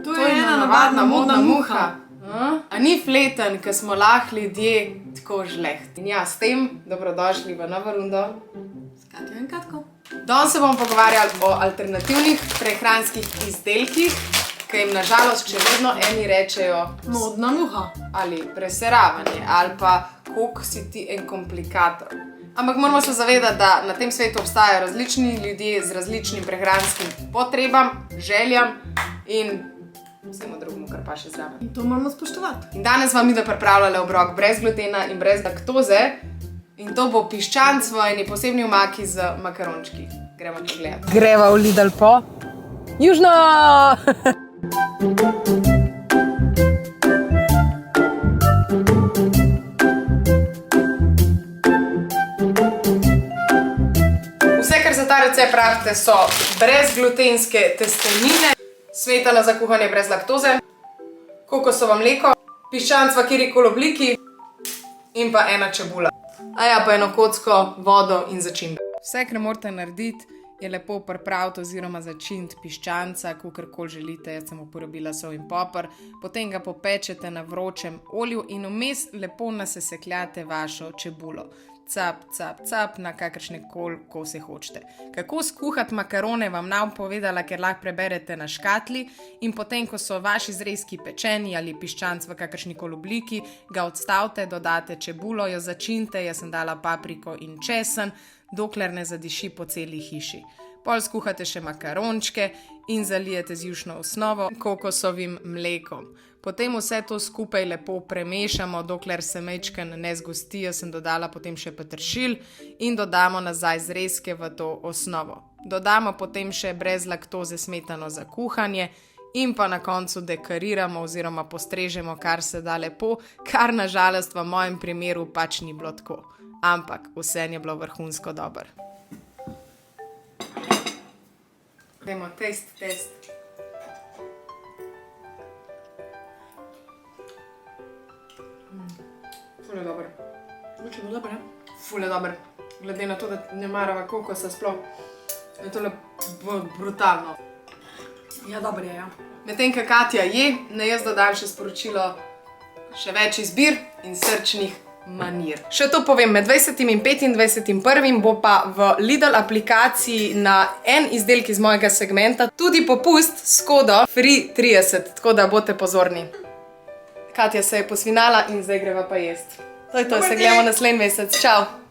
To je ena navadna modna muha. A ni fleten, ker smo lahko ljudje tako žlehti. In ja, s tem dobrodošli v novo rundo. S Katjo in Katko. Danes se bomo pogovarjali o alternativnih prehranskih izdelkih, ki jim nažalost še vedno eni rečejo modna muha. Ali preseravanje, ali pa koliko si ti en komplikator. Ampak moramo se zavedati, da na tem svetu obstajajo različni ljudje z različnim prehranskim potrebam, željam in vsemu drugemu, kar pa še zraven. In to moramo spoštovati. In danes vam midva pripravljala obrok brez glutena in brez laktoze. In to bo piščanc v eni posebni omaki z makarončki. Gremo pogledati. Greva v Lidl po južno! Vse, kar za ta recept pravite, so brezglutenske testenine, smetana za kuhanje brez laktoze, kokosovo mleko, piščanc v katerikoli obliki in pa ena čebula. Aja, pa eno kocko, vodo in začimbe. Vse, kar morate narediti, je lepo pripraviti oziroma začiniti piščanca, kakorkoli želite. Jaz sem uporabila sol in poper. Potem ga popečete na vročem olju in vmes lepo nasesekljate vašo čebulo. Cap, cap, cap, na kakršnekoli kose hočete. Kako skuhati makarone vam nam povedala, ker lahko preberete na škatli, in potem, ko so vaši zrezki pečeni ali piščanc v kakršnikoli obliki, ga odstavite, dodate čebulo, jo začinite, jaz sem dala papriko in česen, dokler ne zadiši po celi hiši. Pol skuhate še makarončke in zalijete z jušno osnovo kokosovim mlekom. Potem vse to skupaj lepo premešamo, dokler se majčken ne zgosti. Jaz sem dodala potem še peteršilj in dodamo nazaj zrezke v to osnovo. Dodamo potem še brez laktoze smetano za kuhanje in pa na koncu dekoriramo oziroma postrežemo, kar se da lepo, kar nažalost v mojem primeru pač ni bilo tako. Ampak vse je bilo vrhunsko dobro. Dajmo test. Ful je dober. Moče bo dobro, Ful je dober. Glede na to, da ne marava kokosa sploh, je tole brutalno. Ja, dobro je, ja. Medtem, ko Katja je, ne jaz dodam še sporočilo še več izbir in srčnih manir. Še to povem, med 20. in 25.1. bo pa v Lidl aplikaciji na en izdelek iz mojega segmenta tudi popust s kodo FREE30, tako da boste pozorni. Katja se je posvinala in zdaj greva pa jest. To je to, se gledamo naslednji mesec. Čau!